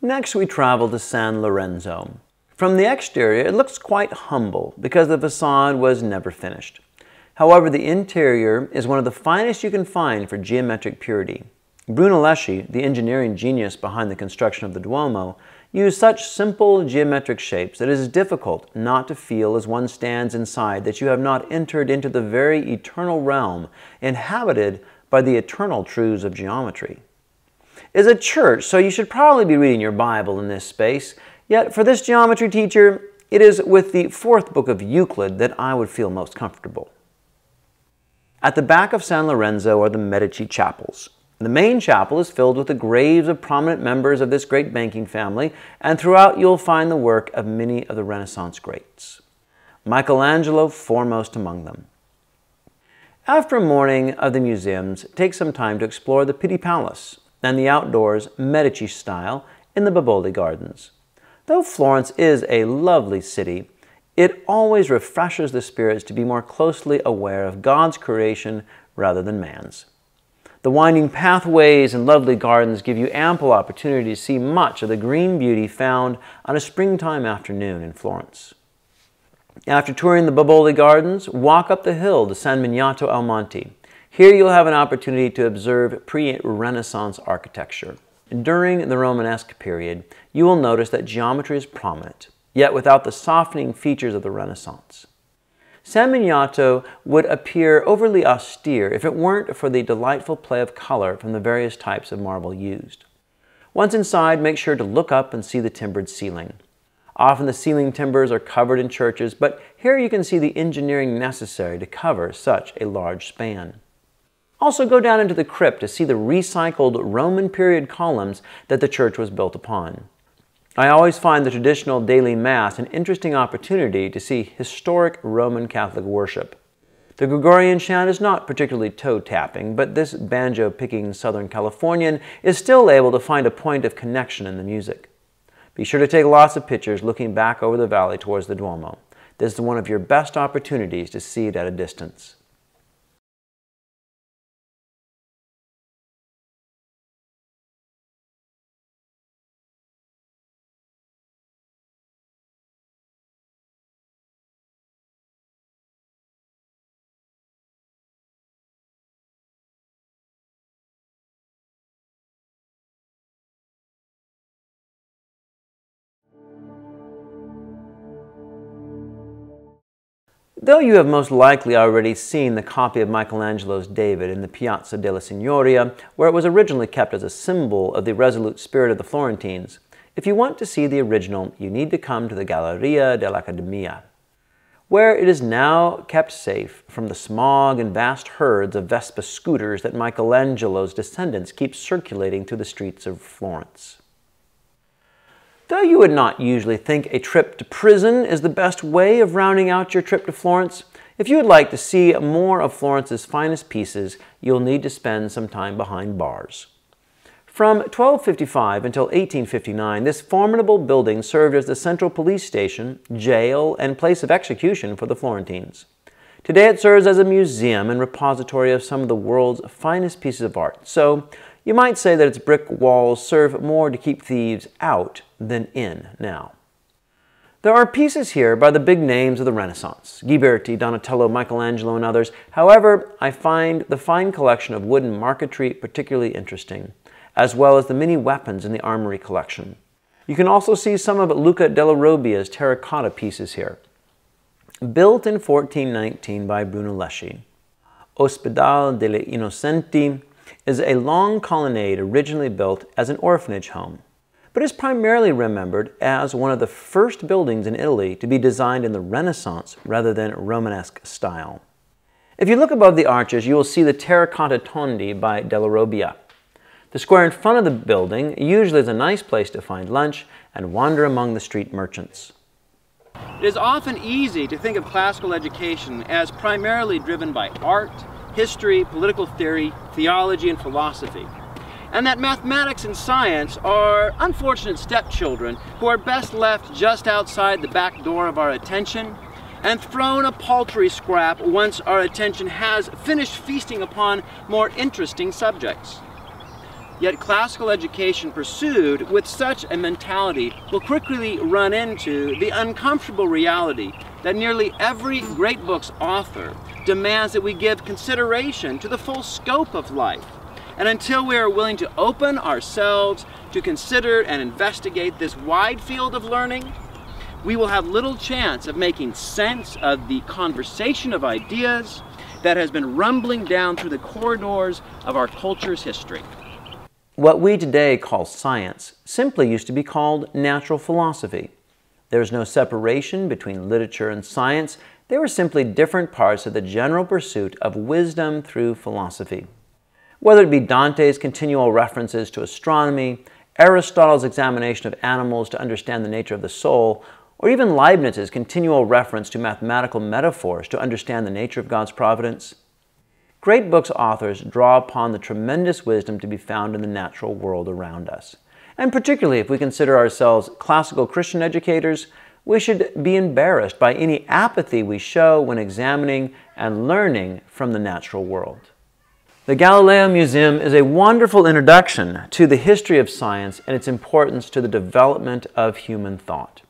Next we travel to San Lorenzo. From the exterior it looks quite humble because the facade was never finished. However, the interior is one of the finest you can find for geometric purity. Brunelleschi, the engineering genius behind the construction of the Duomo, used such simple geometric shapes that it is difficult not to feel as one stands inside that you have not entered into the very eternal realm inhabited by the eternal truths of geometry. It is a church, so you should probably be reading your Bible in this space, yet for this geometry teacher, it is with the fourth book of Euclid that I would feel most comfortable. At the back of San Lorenzo are the Medici chapels. The main chapel is filled with the graves of prominent members of this great banking family, and throughout you'll find the work of many of the Renaissance greats. Michelangelo foremost among them. After a morning of the museums, take some time to explore the Pitti Palace and the outdoors Medici style in the Boboli Gardens. Though Florence is a lovely city, it always refreshes the spirits to be more closely aware of God's creation rather than man's. The winding pathways and lovely gardens give you ample opportunity to see much of the green beauty found on a springtime afternoon in Florence. After touring the Boboli Gardens, walk up the hill to San Miniato al Monte. Here you'll have an opportunity to observe pre-Renaissance architecture. During the Romanesque period, you will notice that geometry is prominent, yet without the softening features of the Renaissance. San Miniato would appear overly austere if it weren't for the delightful play of color from the various types of marble used. Once inside, make sure to look up and see the timbered ceiling. Often the ceiling timbers are covered in churches, but here you can see the engineering necessary to cover such a large span. Also go down into the crypt to see the recycled Roman period columns that the church was built upon. I always find the traditional daily Mass an interesting opportunity to see historic Roman Catholic worship. The Gregorian chant is not particularly toe-tapping, but this banjo-picking Southern Californian is still able to find a point of connection in the music. Be sure to take lots of pictures looking back over the valley towards the Duomo. This is one of your best opportunities to see it at a distance. Though you have most likely already seen the copy of Michelangelo's David in the Piazza della Signoria, where it was originally kept as a symbol of the resolute spirit of the Florentines, if you want to see the original, you need to come to the Galleria dell'Accademia, where it is now kept safe from the smog and vast herds of Vespa scooters that Michelangelo's descendants keep circulating through the streets of Florence. Though you would not usually think a trip to prison is the best way of rounding out your trip to Florence, if you would like to see more of Florence's finest pieces, you'll need to spend some time behind bars. From 1255 until 1859, this formidable building served as the central police station, jail, and place of execution for the Florentines. Today it serves as a museum and repository of some of the world's finest pieces of art, so you might say that its brick walls serve more to keep thieves out than in now. There are pieces here by the big names of the Renaissance, Ghiberti, Donatello, Michelangelo, and others. However, I find the fine collection of wooden marquetry particularly interesting, as well as the many weapons in the armory collection. You can also see some of Luca della Robbia's terracotta pieces here. Built in 1419 by Brunelleschi, Ospedale degli Innocenti is a long colonnade originally built as an orphanage home, but is primarily remembered as one of the first buildings in Italy to be designed in the Renaissance rather than Romanesque style. If you look above the arches, you will see the terracotta tondi by della Robbia. The square in front of the building usually is a nice place to find lunch and wander among the street merchants. It is often easy to think of classical education as primarily driven by art, history, political theory, theology, and philosophy, and that mathematics and science are unfortunate stepchildren who are best left just outside the back door of our attention and thrown a paltry scrap once our attention has finished feasting upon more interesting subjects. Yet classical education pursued with such a mentality will quickly run into the uncomfortable reality that nearly every great book's author demands that we give consideration to the full scope of life. And until we are willing to open ourselves to consider and investigate this wide field of learning, we will have little chance of making sense of the conversation of ideas that has been rumbling down through the corridors of our culture's history. What we today call science simply used to be called natural philosophy. There is no separation between literature and science. They were simply different parts of the general pursuit of wisdom through philosophy. Whether it be Dante's continual references to astronomy, Aristotle's examination of animals to understand the nature of the soul, or even Leibniz's continual reference to mathematical metaphors to understand the nature of God's providence, great books' authors draw upon the tremendous wisdom to be found in the natural world around us. And particularly if we consider ourselves classical Christian educators, we should be embarrassed by any apathy we show when examining and learning from the natural world. The Galileo Museum is a wonderful introduction to the history of science and its importance to the development of human thought.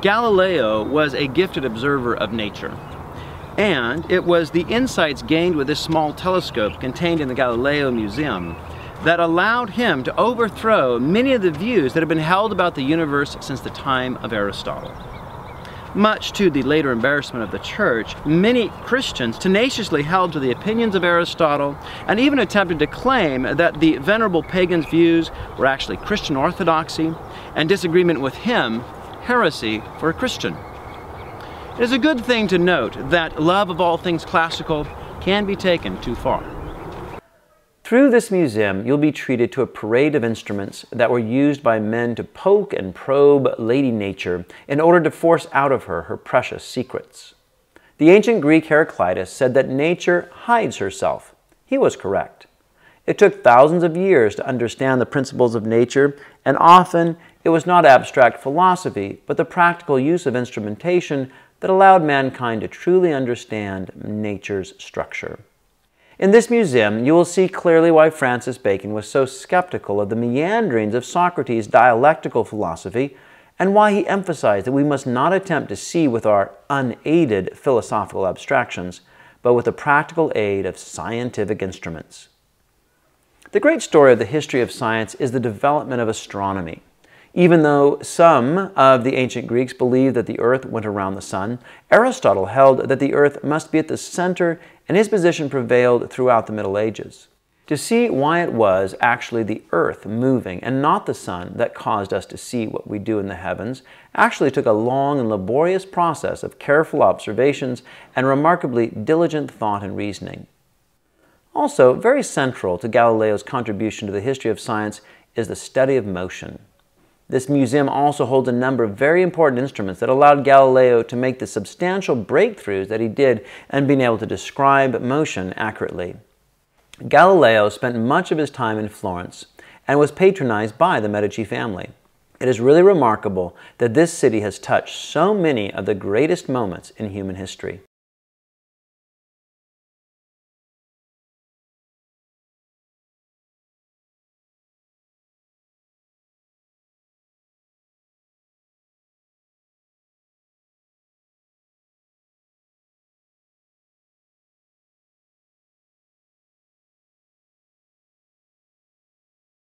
Galileo was a gifted observer of nature, and it was the insights gained with this small telescope contained in the Galileo Museum that allowed him to overthrow many of the views that have been held about the universe since the time of Aristotle. Much to the later embarrassment of the Church, many Christians tenaciously held to the opinions of Aristotle and even attempted to claim that the venerable pagan's views were actually Christian orthodoxy and disagreement with him heresy for a Christian. It is a good thing to note that love of all things classical can be taken too far. Through this museum, you'll be treated to a parade of instruments that were used by men to poke and probe Lady Nature in order to force out of her precious secrets. The ancient Greek Heraclitus said that nature hides herself. He was correct. It took thousands of years to understand the principles of nature, and often it was not abstract philosophy, but the practical use of instrumentation that allowed mankind to truly understand nature's structure. In this museum, you will see clearly why Francis Bacon was so skeptical of the meanderings of Socrates' dialectical philosophy, and why he emphasized that we must not attempt to see with our unaided philosophical abstractions, but with the practical aid of scientific instruments. The great story of the history of science is the development of astronomy. Even though some of the ancient Greeks believed that the earth went around the sun, Aristotle held that the earth must be at the center, and his position prevailed throughout the Middle Ages. To see why it was actually the earth moving and not the sun that caused us to see what we do in the heavens actually took a long and laborious process of careful observations and remarkably diligent thought and reasoning. Also, very central to Galileo's contribution to the history of science is the study of motion. This museum also holds a number of very important instruments that allowed Galileo to make the substantial breakthroughs that he did in being able to describe motion accurately. Galileo spent much of his time in Florence and was patronized by the Medici family. It is really remarkable that this city has touched so many of the greatest moments in human history.